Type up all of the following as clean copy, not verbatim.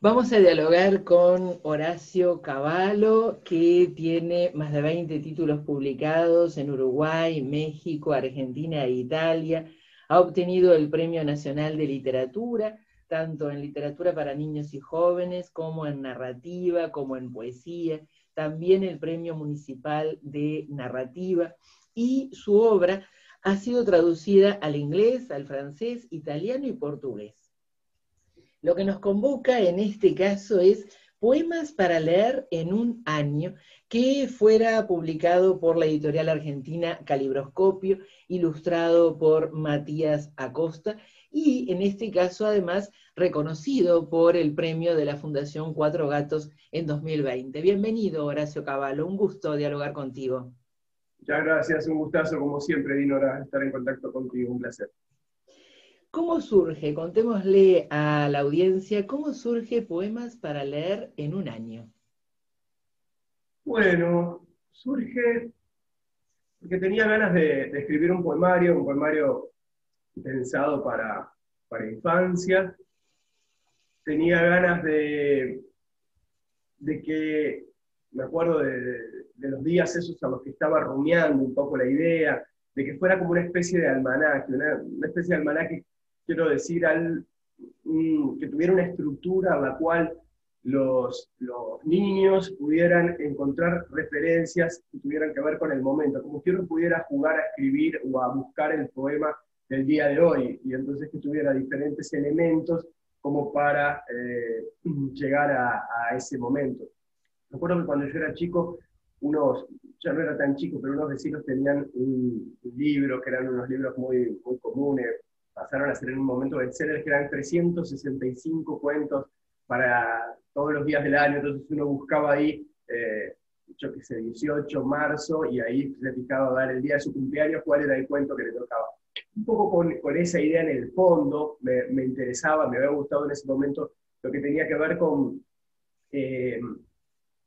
Vamos a dialogar con Horacio Cavallo, que tiene más de 20 títulos publicados en Uruguay, México, Argentina e Italia. Ha obtenido el Premio Nacional de Literatura, tanto en literatura para niños y jóvenes, como en narrativa, como en poesía. También el Premio Municipal de Narrativa. Y su obra ha sido traducida al inglés, al francés, italiano y portugués. Lo que nos convoca en este caso es Poemas para leer en un año, que fuera publicado por la editorial argentina Calibroscopio, ilustrado por Matías Acosta, y en este caso además reconocido por el premio de la Fundación Cuatro Gatos en 2020. Bienvenido, Horacio Cavallo, un gusto dialogar contigo. Muchas gracias, un gustazo como siempre, Dinora, estar en contacto contigo, un placer. ¿Cómo surge? Contémosle a la audiencia, ¿cómo surge Poemas para leer en un año? Bueno, surge porque tenía ganas de escribir un poemario pensado para infancia. Tenía ganas de que, me acuerdo de los días esos a los que estaba rumiando un poco la idea, de que fuera como una especie de almanaque, una especie de almanaque, quiero decir, que tuviera una estructura a la cual los niños pudieran encontrar referencias que tuvieran que ver con el momento, como que uno pudiera jugar a escribir o a buscar el poema del día de hoy, y entonces que tuviera diferentes elementos como para llegar a ese momento. Recuerdo que cuando yo era chico, ya no era tan chico, pero unos vecinos tenían un libro, que eran unos libros muy comunes, pasaron a ser en un momento bestsellers, que eran 365 cuentos para todos los días del año, entonces uno buscaba ahí, yo qué sé, 18, marzo, y ahí se fijaba a dar el día de su cumpleaños cuál era el cuento que le tocaba. Un poco con esa idea en el fondo, me interesaba, me había gustado en ese momento lo que tenía que ver con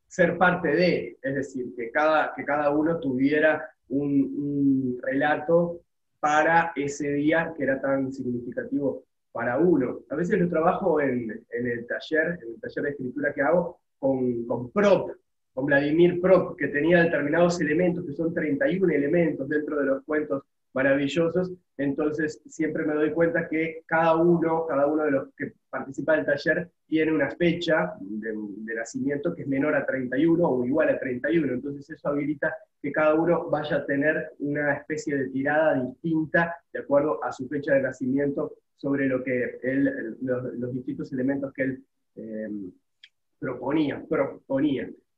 ser parte de, es decir, que cada uno tuviera un relato para ese día que era tan significativo para uno. A veces lo trabajo en el taller de escritura que hago, con Prop, con Vladimir Prop, que tenía determinados elementos, que son 31 elementos dentro de los cuentos maravillosos. Entonces siempre me doy cuenta que cada uno de los que participa del taller tiene una fecha de nacimiento que es menor a 31 o igual a 31. Entonces eso habilita que cada uno vaya a tener una especie de tirada distinta de acuerdo a su fecha de nacimiento sobre lo que los distintos elementos que él proponía.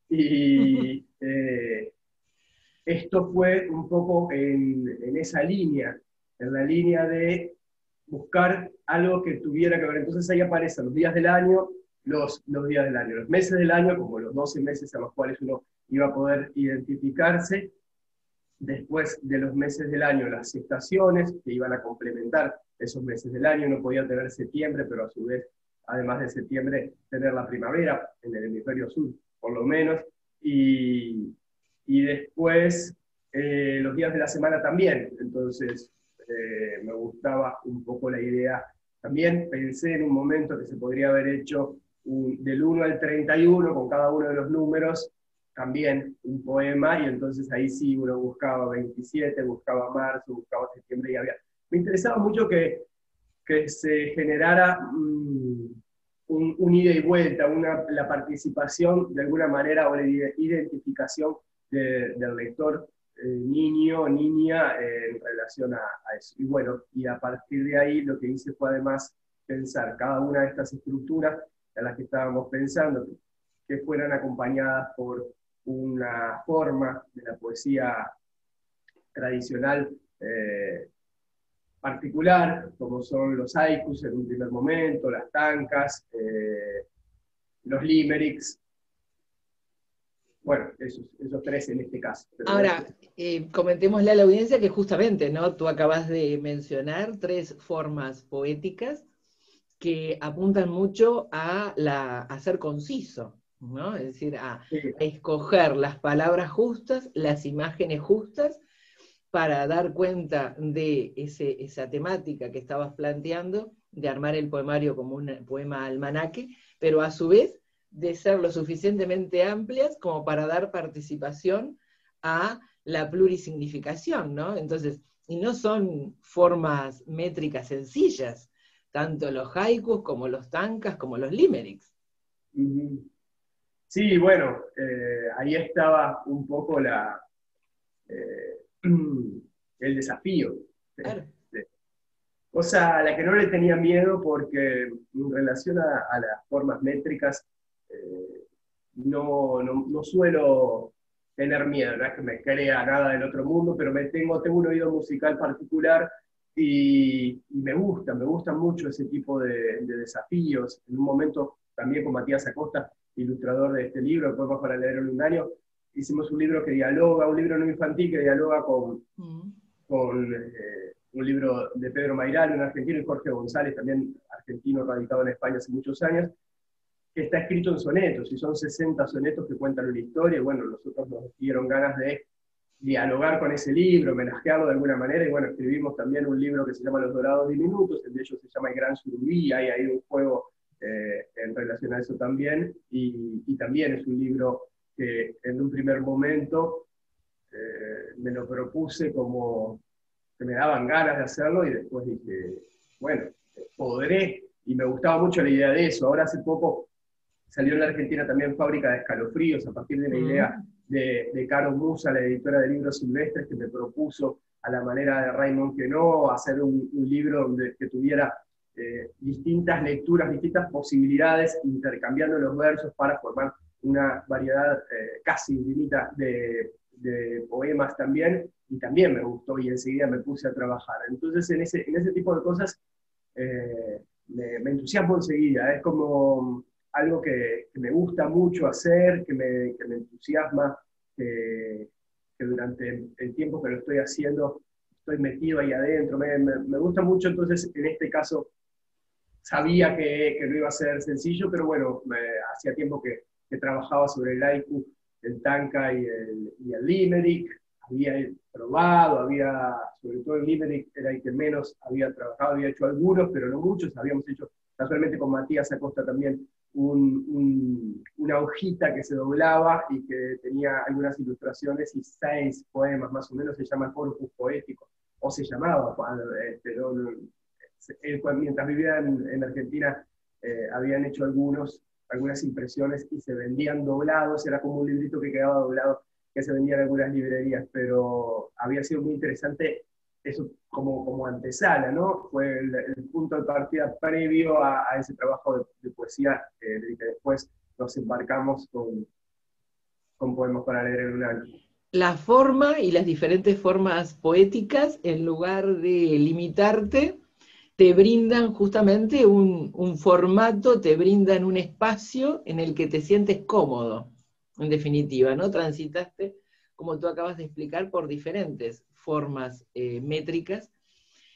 Y esto fue un poco en esa línea, en la línea de buscar algo que tuviera que ver. Entonces ahí aparecen los días del año, los días del año, los meses del año, como los 12 meses a los cuales uno iba a poder identificarse. Después de los meses del año, las estaciones que iban a complementar esos meses del año. No podía tener septiembre, pero a su vez, además de septiembre, tener la primavera en el hemisferio sur, por lo menos. Y después los días de la semana también. Entonces me gustaba un poco la idea. También pensé en un momento que se podría haber hecho del 1 al 31 con cada uno de los números, también un poema, y entonces ahí sí uno buscaba 27, buscaba marzo, buscaba septiembre, y había... Me interesaba mucho que se generara un ida y vuelta, la participación de alguna manera o la identificación del lector niño o niña en relación a eso. Y bueno, y a partir de ahí lo que hice fue además pensar cada una de estas estructuras a las que estábamos pensando, que fueran acompañadas por una forma de la poesía tradicional particular, como son los haikus en un primer momento, las tankas, los limericks. Bueno, esos tres en este caso. Pero ahora, comentémosle a la audiencia que justamente, ¿no? Tú acabas de mencionar tres formas poéticas que apuntan mucho a ser conciso, ¿no? Es decir, a escoger las palabras justas, las imágenes justas, para dar cuenta de esa temática que estabas planteando, de armar el poemario como un poema almanaque, pero a su vez de ser lo suficientemente amplias como para dar participación a la plurisignificación, ¿no? Entonces, y no son formas métricas sencillas, tanto los haikus como los tankas como los limericks. Ujú. Sí, bueno, ahí estaba un poco eh, el desafío. Claro. Cosa a la que no le tenía miedo porque en relación a las formas métricas no suelo tener miedo, no es que me crea nada del otro mundo, pero tengo un oído musical particular y me gusta mucho ese tipo de desafíos. En un momento también con Matías Acosta, ilustrador de este libro, Poemas para leer en un año, hicimos un libro que dialoga, un libro no infantil que dialoga con un libro de Pedro Mairal, un argentino, y Jorge González, también argentino radicado en España hace muchos años, que está escrito en sonetos, y son 60 sonetos que cuentan una historia, y bueno, nosotros nos dieron ganas de dialogar con ese libro, homenajearlo de alguna manera, y bueno, escribimos también un libro que se llama Los Dorados Diminutos, el de ellos se llama El Gran Surubí, hay ahí un juego en relación a eso también, y también es un libro que en un primer momento me lo propuse como que me daban ganas de hacerlo, y después dije, bueno, podré, y me gustaba mucho la idea de eso. Ahora hace poco salió en la Argentina también Fábrica de Escalofríos, a partir de la idea de Caro Musa, la editora de libros silvestres, que me propuso a la manera de Raymond Queneau hacer un libro que tuviera distintas lecturas, distintas posibilidades, intercambiando los versos para formar una variedad casi infinita de poemas también, y también me gustó y enseguida me puse a trabajar. Entonces en ese tipo de cosas me entusiasmo enseguida, es como algo que me gusta mucho hacer, que me entusiasma, que durante el tiempo que lo estoy haciendo estoy metido ahí adentro, me gusta mucho. Entonces en este caso sabía que no iba a ser sencillo, pero bueno, hacía tiempo que trabajaba sobre el haiku, el tanka y el limerick, había probado, sobre todo el limerick era el que menos había trabajado, había hecho algunos, pero no muchos, habíamos hecho casualmente con Matías Acosta también una hojita que se doblaba y que tenía algunas ilustraciones y 6 poemas más o menos, se llama Corpus Poético, o se llamaba, pero mientras vivía en Argentina habían hecho algunas impresiones y se vendían doblados, era como un librito que quedaba doblado, que se vendía en algunas librerías, pero había sido muy interesante eso como antesala, ¿no? Fue el punto de partida previo a ese trabajo de poesía, del que después nos embarcamos con Poemas para leer en un año. La forma y las diferentes formas poéticas, en lugar de limitarte, te brindan justamente un formato, te brindan un espacio en el que te sientes cómodo, en definitiva, ¿no? Transitaste, como tú acabas de explicar, por diferentes formas métricas.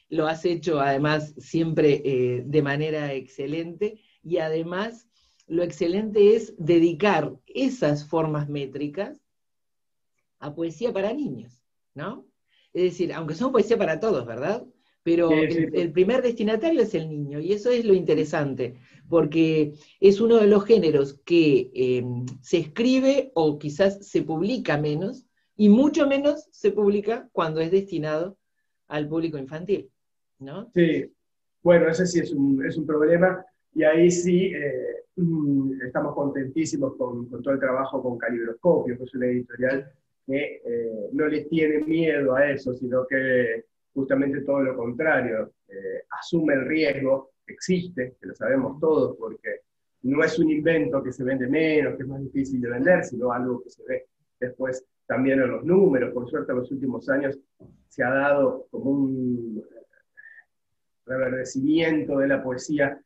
Lo has hecho además siempre de manera excelente, y además lo excelente es dedicar esas formas métricas a poesía para niños, ¿no? Es decir, aunque son poesía para todos, ¿verdad? Pero Sí, sí, el primer destinatario es el niño, y eso es lo interesante, porque es uno de los géneros que se escribe o quizás se publica menos, y mucho menos se publica cuando es destinado al público infantil, ¿no? sí. Bueno, ese sí es un problema, y ahí sí estamos contentísimos con todo el trabajo con Calibroscopio, que es una editorial que no le tiene miedo a eso, sino que justamente todo lo contrario, asume el riesgo, existe, que lo sabemos todos, porque no es un invento que se vende menos, que es más difícil de vender, sino algo que se ve después también en los números. Por suerte en los últimos años se ha dado como un reverdecimiento de la poesía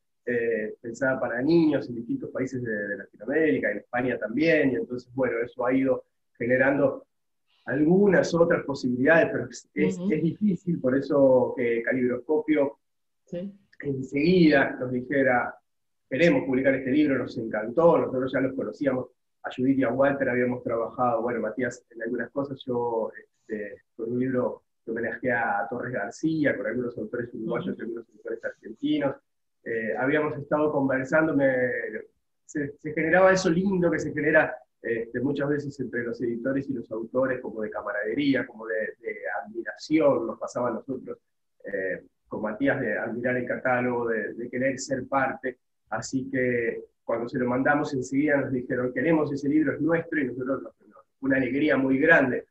pensada para niños en distintos países de Latinoamérica, en España también, y entonces, bueno, eso ha ido generando algunas otras posibilidades, pero es difícil, por eso que Calibroscopio enseguida nos dijera, queremos publicar este libro, nos encantó, nosotros ya los conocíamos, a Judith y a Walter habíamos trabajado, bueno, Matías en algunas cosas, yo con un libro que homenajea a Torres García, con algunos autores uruguayos y algunos autores argentinos. Habíamos estado conversando, se generaba eso lindo que se genera muchas veces entre los editores y los autores, como de camaradería, como de admiración, nos pasaba a nosotros, con Matías, de admirar el catálogo, de querer ser parte. Así que cuando se lo mandamos enseguida nos dijeron, queremos ese libro, es nuestro, y nosotros una alegría muy grande.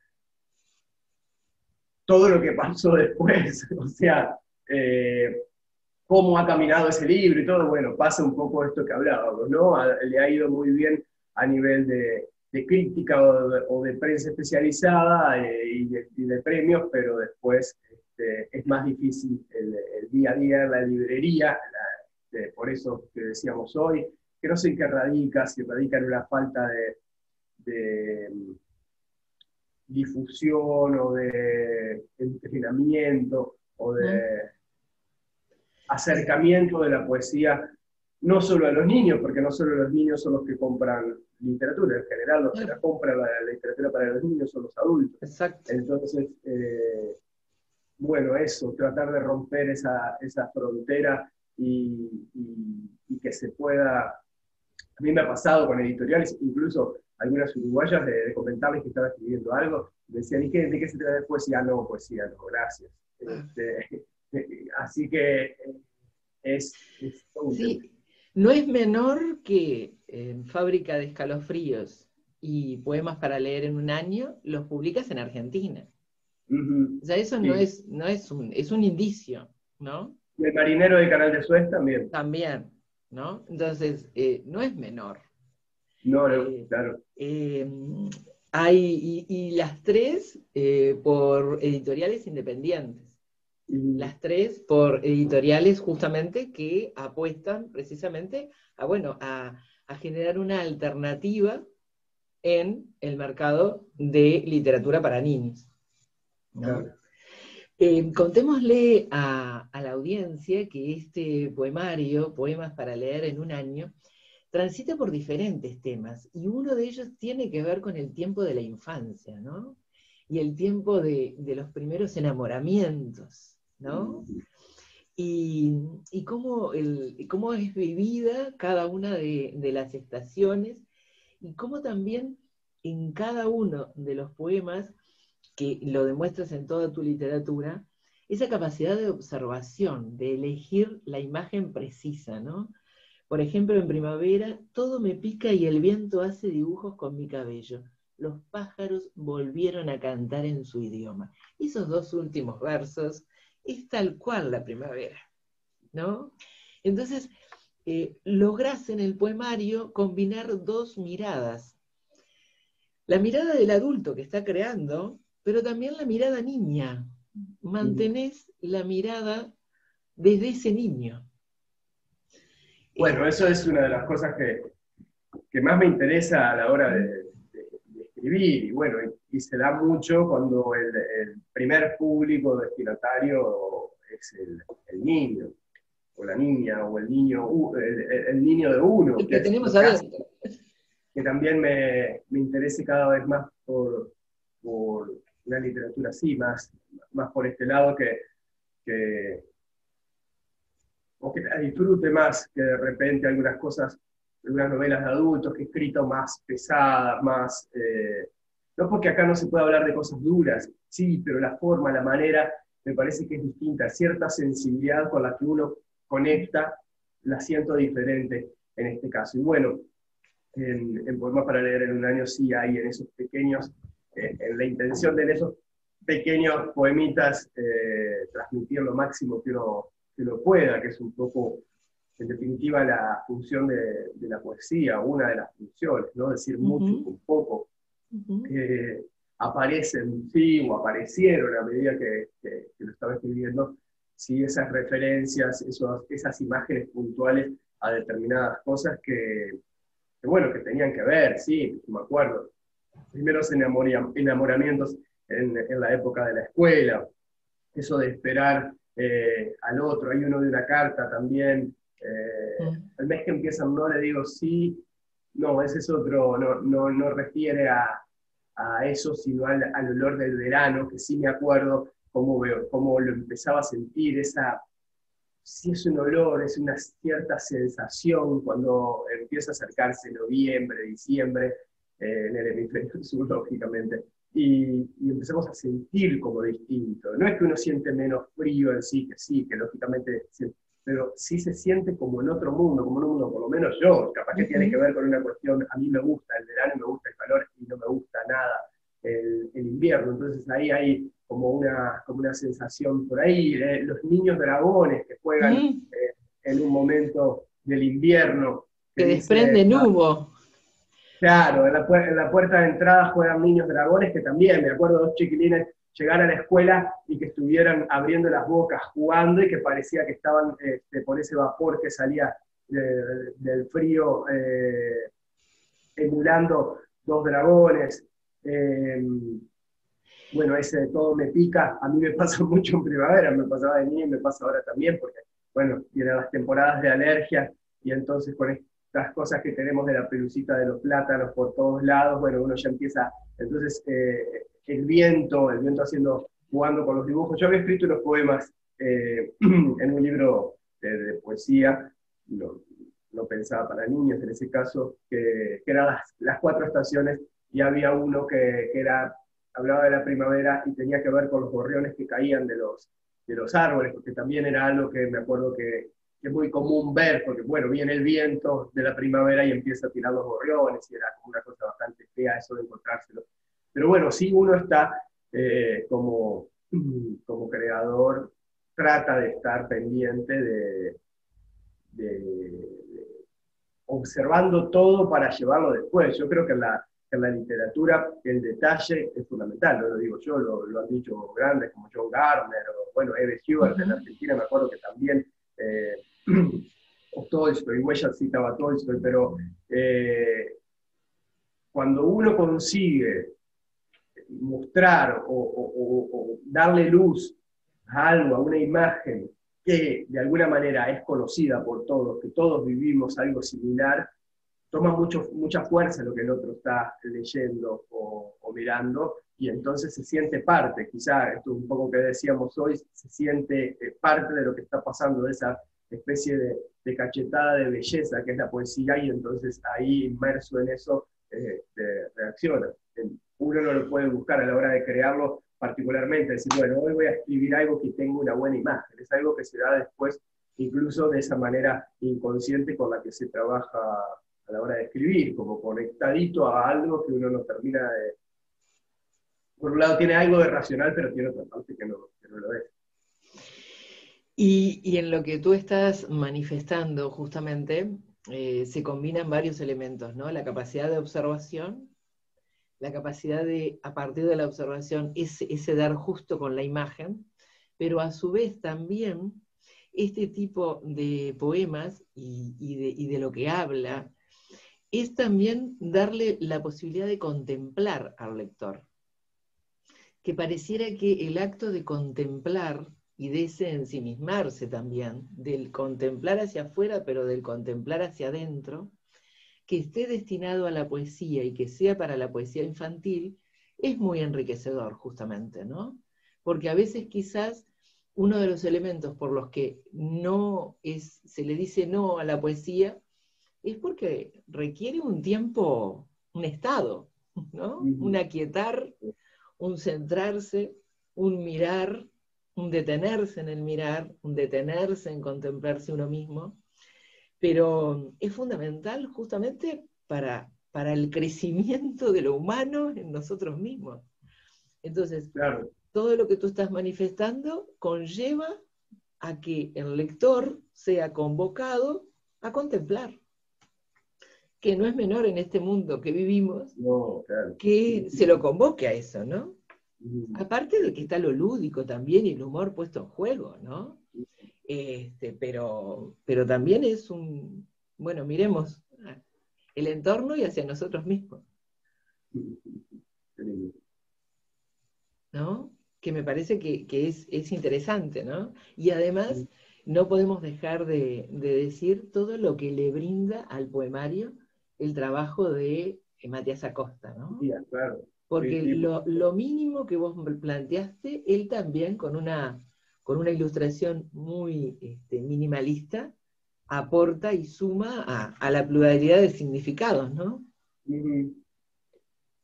Todo lo que pasó después, o sea, cómo ha caminado ese libro y todo, bueno, pasa un poco esto que hablábamos, ¿no? Le ha ido muy bien a nivel de crítica o de prensa especializada y de premios, pero después es más difícil el día a día en la librería, por eso que decíamos hoy, que no sé en qué radica, si radica en una falta de difusión o de entrenamiento o de acercamiento de la poesía, no solo a los niños, porque no solo los niños son los que compran literatura, en general los que la compran la literatura para los niños son los adultos. Exacto. Entonces, bueno, eso, tratar de romper esa frontera y que se pueda. A mí me ha pasado con editoriales, incluso algunas uruguayas, de comentarles que estaba escribiendo algo, me decían, ¿y de qué se trata de poesía? No, poesía, no, gracias. Así que es sí, no es menor que Fábrica de Escalofríos y Poemas para leer en un año los publicas en Argentina. O sea, eso sí. Es un indicio, ¿no? Y El marinero de Canal de Suez también. También, ¿no? Entonces, no es menor. No, claro. Y las tres por editoriales independientes. Las tres por editoriales justamente que apuestan precisamente a generar una alternativa en el mercado de literatura para niños, ¿no? Claro. Contémosle a la audiencia que este poemario, Poemas para leer en un año, transita por diferentes temas, y uno de ellos tiene que ver con el tiempo de la infancia, ¿no? Y el tiempo de los primeros enamoramientos, ¿no? Y cómo es vivida cada una de las estaciones, y cómo también en cada uno de los poemas, que lo demuestras en toda tu literatura, esa capacidad de observación, de elegir la imagen precisa, ¿no? Por ejemplo, en Primavera, todo me pica y el viento hace dibujos con mi cabello. Los pájaros volvieron a cantar en su idioma. Esos dos últimos versos es tal cual la primavera, ¿no? Entonces, lográs en el poemario combinar dos miradas. La mirada del adulto que está creando, pero también la mirada niña. Mantenés la mirada desde ese niño. Bueno, eso es una de las cosas que más me interesa a la hora de escribir, y bueno, y se da mucho cuando el primer público destinatario es el niño, o la niña, o el niño de uno. El que tenemos adentro. Que también me interese cada vez más por una literatura así, más por este lado, o que la disfrute más que de repente algunas cosas, algunas novelas de adultos que he escrito más pesadas, más... no porque acá no se pueda hablar de cosas duras, sí, pero la forma, la manera, me parece que es distinta. Cierta sensibilidad con la que uno conecta, la siento diferente en este caso. Y bueno, en Poemas para leer en un año sí hay en esos pequeños, en la intención de en esos pequeños poemitas transmitir lo máximo que uno pueda, que es un poco, en definitiva, la función de la poesía, una de las funciones, ¿no? Decir mucho con poco. Aparecen, sí, o aparecieron a medida que lo estaba escribiendo, sí, esas referencias, esas imágenes puntuales a determinadas cosas que tenían que ver, sí, me acuerdo. Primeros enamoramientos en la época de la escuela, eso de esperar al otro. Hay uno de una carta también, el mes que empiezan no le digo sí, no, ese es otro, no refiere a eso, sino al olor del verano, que sí me acuerdo cómo lo empezaba a sentir, si es un olor, es una cierta sensación cuando empieza a acercarse noviembre, diciembre, en el hemisferio sur, lógicamente, y empezamos a sentir como distinto. No es que uno siente menos frío en sí, que lógicamente, pero sí se siente como en otro mundo, por lo menos yo, capaz que tiene que ver con una cuestión, a mí me gusta el verano, me gusta el calor, y no me gusta nada el invierno, entonces ahí hay como una sensación por ahí, los niños dragones que juegan en un momento del invierno, que Que dice, desprenden humo. claro, en la puerta de entrada juegan niños dragones, que también, me acuerdo dos chiquilines llegar a la escuela y que estuvieran abriendo las bocas jugando y que parecía que estaban por ese vapor que salía del frío, emulando dos dragones. Eh, bueno, ese de todo me pica, a mí me pasa mucho en primavera, me pasaba de niño y me pasa ahora también, porque, bueno, vienen las temporadas de alergia, y entonces con estas cosas que tenemos de la pelucita de los plátanos por todos lados, bueno, uno ya empieza, entonces el viento jugando con los dibujos. Yo había escrito unos poemas en un libro de poesía, no pensaba para niños en ese caso, que eran las cuatro estaciones, y había uno que era hablaba de la primavera y tenía que ver con los gorriones que caían de los árboles, porque también era algo que me acuerdo que es muy común ver, porque bueno, viene el viento de la primavera y empieza a tirar los gorriones, y era como una cosa bastante fea eso de encontrárselo. Pero bueno, sí uno está como creador, trata de estar pendiente de observando todo para llevarlo después. Yo creo que en la literatura el detalle es fundamental, no lo digo yo, lo han dicho grandes como John Gardner, o bueno, Eve Heward en Argentina, me acuerdo que también, o Tolstoy, Huella citaba a Tolstoy, pero cuando uno consigue mostrar o darle luz a algo, a una imagen que de alguna manera es conocida por todos, que todos vivimos algo similar, toma mucha fuerza lo que el otro está leyendo o mirando, y entonces se siente parte, quizá esto es un poco que decíamos hoy, se siente parte de lo que está pasando, de esa especie de cachetada de belleza que es la poesía, y entonces ahí inmerso en eso reacciona. Uno no lo puede buscar a la hora de crearlo particularmente, decir, bueno, hoy voy a escribir algo que tenga una buena imagen, es algo que se da después, incluso de esa manera inconsciente con la que se trabaja a la hora de escribir, como conectadito a algo que uno no termina de... Por un lado tiene algo de racional, pero tiene otra parte que no lo es. Y en lo que tú estás manifestando justamente, se combinan varios elementos, ¿no? La capacidad de observación, la capacidad de, a partir de la observación, ese dar justo con la imagen, pero a su vez también este tipo de poemas y de lo que habla, es también darle la posibilidad de contemplar al lector. Que pareciera que el acto de contemplar y de ese ensimismarse también, del contemplar hacia afuera, pero del contemplar hacia adentro, que esté destinado a la poesía y que sea para la poesía infantil, es muy enriquecedor justamente, ¿no? Porque a veces quizás uno de los elementos por los que se le dice no a la poesía es porque requiere un tiempo, un estado, ¿no? Un aquietar, un centrarse, un mirar, un detenerse en el mirar, un detenerse en contemplarse uno mismo, pero es fundamental justamente para el crecimiento de lo humano en nosotros mismos. Entonces, Claro. todo lo que tú estás manifestando conlleva a que el lector sea convocado a contemplar, que no es menor en este mundo que vivimos, No, claro. que se lo convoque a eso, ¿no? Aparte de que está lo lúdico también y el humor puesto en juego, ¿no? Pero también es bueno, miremos el entorno y hacia nosotros mismos, ¿no? Que me parece que es interesante, ¿no? Y además no podemos dejar de decir todo lo que le brinda al poemario el trabajo de Matías Acosta, ¿no? Sí, claro. porque sí, lo mínimo que vos planteaste, él también con una ilustración muy minimalista, aporta y suma a la pluralidad de significados, ¿no? ujú.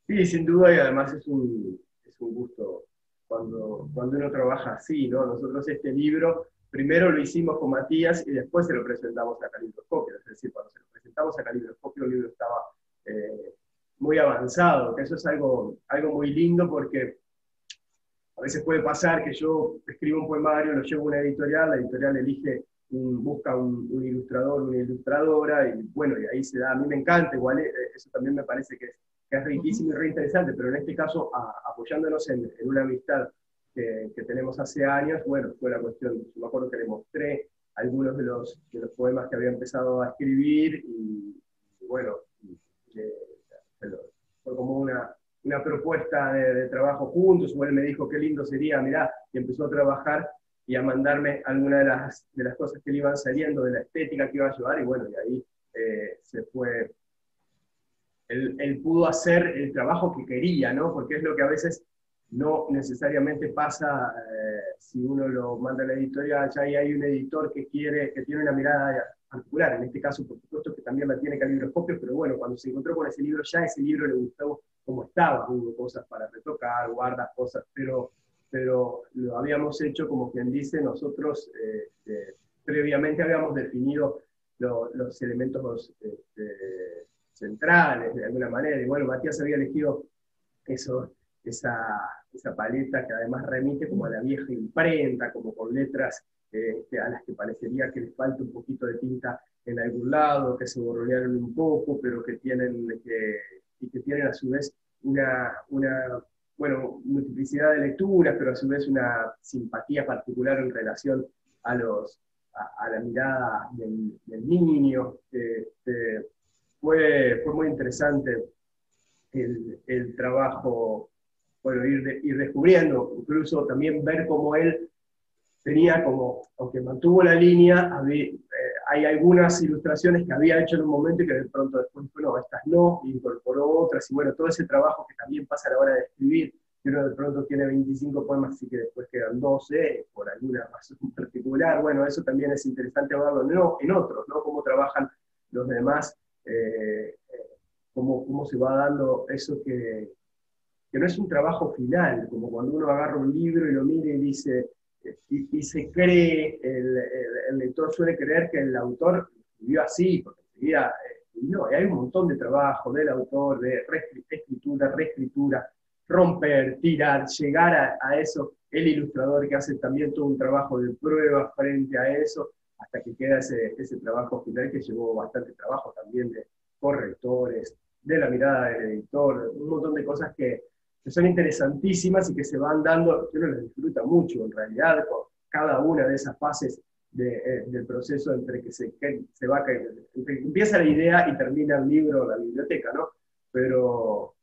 Sí, sin duda, y además es un gusto cuando uno trabaja así, ¿no? Nosotros este libro primero lo hicimos con Matías y después se lo presentamos a Calibroscopio, es decir, cuando se lo presentamos a Calibroscopio el libro estaba eh, muy avanzado, que eso es algo muy lindo porque a veces puede pasar que yo escribo un poemario, lo llevo a una editorial, la editorial elige, busca un ilustrador, una ilustradora, y bueno, y ahí se da, a mí me encanta, igual eso también me parece que es riquísimo y re interesante, pero en este caso, apoyándonos en una amistad que tenemos hace años, bueno, fue la cuestión, yo me acuerdo que le mostré algunos de los poemas que había empezado a escribir, y bueno, eh, fue como una propuesta de trabajo juntos, o él me dijo qué lindo sería, mirá, y empezó a trabajar y a mandarme algunas de las cosas que le iban saliendo, de la estética que iba a llevar, y bueno, y ahí se fue, él pudo hacer el trabajo que quería, ¿no? Porque es lo que a veces no necesariamente pasa si uno lo manda a la editorial, ya ahí hay un editor que tiene una mirada particular, en este caso por supuesto que también la tiene Calibroscopio, pero bueno, cuando se encontró con ese libro, ya ese libro le gustó como estaba, hubo cosas para retocar, guardas cosas, pero lo habíamos hecho como quien dice, nosotros previamente habíamos definido los elementos centrales de alguna manera, y bueno, Matías había elegido eso, esa paleta que además remite como a la vieja imprenta, como con letras a las que parecería que les falta un poquito de tinta en algún lado, que se borronearon un poco, pero que tienen a su vez bueno, multiplicidad de lecturas, pero a su vez una simpatía particular en relación a la mirada del niño. Fue muy interesante el trabajo, bueno, ir descubriendo, incluso también ver cómo él tenía como, aunque mantuvo la línea, hay algunas ilustraciones que había hecho en un momento y que de pronto después, bueno, estas no, incorporó otras, y bueno, todo ese trabajo que también pasa a la hora de escribir, que uno de pronto tiene 25 poemas, así que después quedan 12, por alguna razón particular, bueno, eso también es interesante verlo no, en otros, ¿no? Cómo trabajan los demás, cómo se va dando eso que no es un trabajo final, como cuando uno agarra un libro y lo mira y dice, y se cree, el lector suele creer que el autor escribió así, porque enseguida, y no, hay un montón de trabajo del autor, de escritura, reescritura, romper, tirar, llegar a eso, el ilustrador que hace también todo un trabajo de prueba frente a eso, hasta que queda ese trabajo final que llevó bastante trabajo también de correctores, de la mirada del editor, un montón de cosas que son interesantísimas y que se van dando, que uno las disfruta mucho en realidad, con cada una de esas fases del proceso entre que se va entre que empieza la idea y termina el libro, la biblioteca, ¿no? Pero,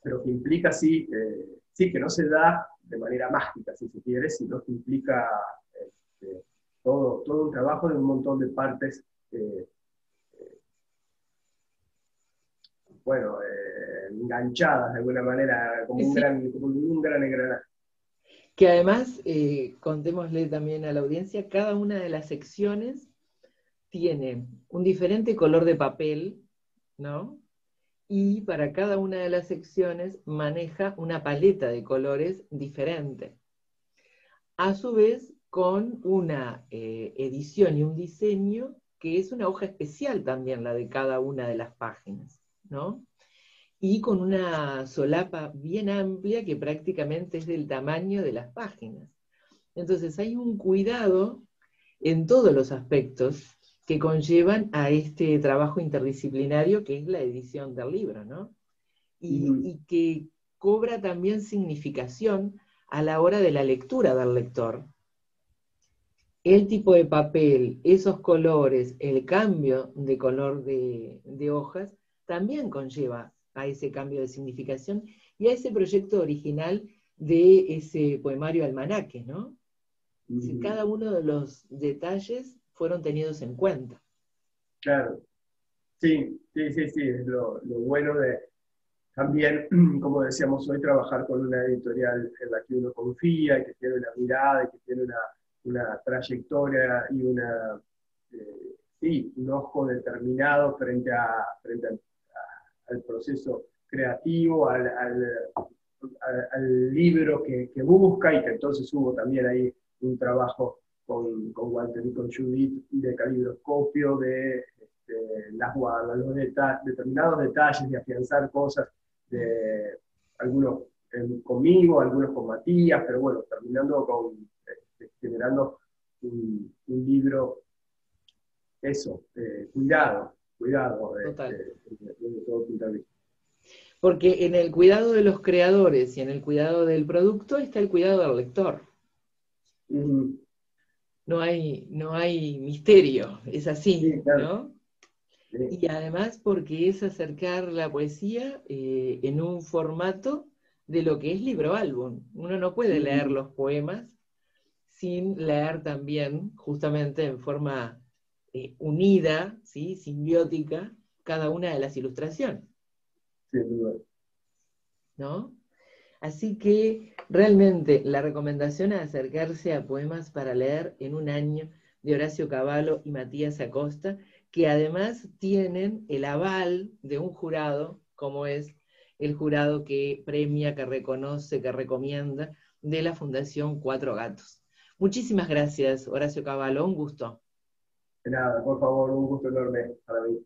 pero que implica sí, que no se da de manera mágica, si se quiere, sino que implica este, todo un trabajo de un montón de partes eh, bueno, enganchadas de alguna manera, como Sí, un sí, gran engranaje. que además, contémosle también a la audiencia, cada una de las secciones tiene un diferente color de papel, ¿no? Y para cada una de las secciones maneja una paleta de colores diferente. A su vez, con una edición y un diseño que es una hoja especial también la de cada una de las páginas, ¿no? Y con una solapa bien amplia que prácticamente es del tamaño de las páginas. Entonces hay un cuidado en todos los aspectos que conllevan a este trabajo interdisciplinario que es la edición del libro, ¿no? Mm, Y que cobra también significación a la hora de la lectura del lector. El tipo de papel, esos colores, el cambio de color de hojas, también conlleva a ese cambio de significación y a ese proyecto original de ese poemario almanaque, ¿no? Es decir, mm, cada uno de los detalles fueron tenidos en cuenta. claro, sí, sí, sí, sí, es lo bueno también, como decíamos hoy, trabajar con una editorial en la que uno confía y que tiene una mirada y que tiene una trayectoria y sí, un ojo determinado al proceso creativo, al libro que busca, y que entonces hubo también ahí un trabajo con Walter y con Judith de calibroscopio, de las guardas, determinados detalles, de afianzar cosas, de algunos conmigo, algunos con Matías, pero bueno, terminando generando un libro, eso, cuidado, Total. desde todo punto de vista. Porque en el cuidado de los creadores y en el cuidado del producto está el cuidado del lector. Mm, No hay misterio, es así, sí, claro. ¿no? Sí. Y además porque es acercar la poesía en un formato de lo que es libro álbum. Uno no puede leer Mm, los poemas sin leer también, justamente en forma unida, ¿sí? Simbiótica, cada una de las ilustraciones, sin duda. ¿no? Así que realmente la recomendación es acercarse a Poemas para leer en un año de Horacio Cavallo y Matías Acosta, que además tienen el aval de un jurado, como es el jurado que premia, que reconoce, que recomienda, de la Fundación Cuatro Gatos. Muchísimas gracias, Horacio Cavallo, un gusto. De nada, por favor, un gusto enorme para mí.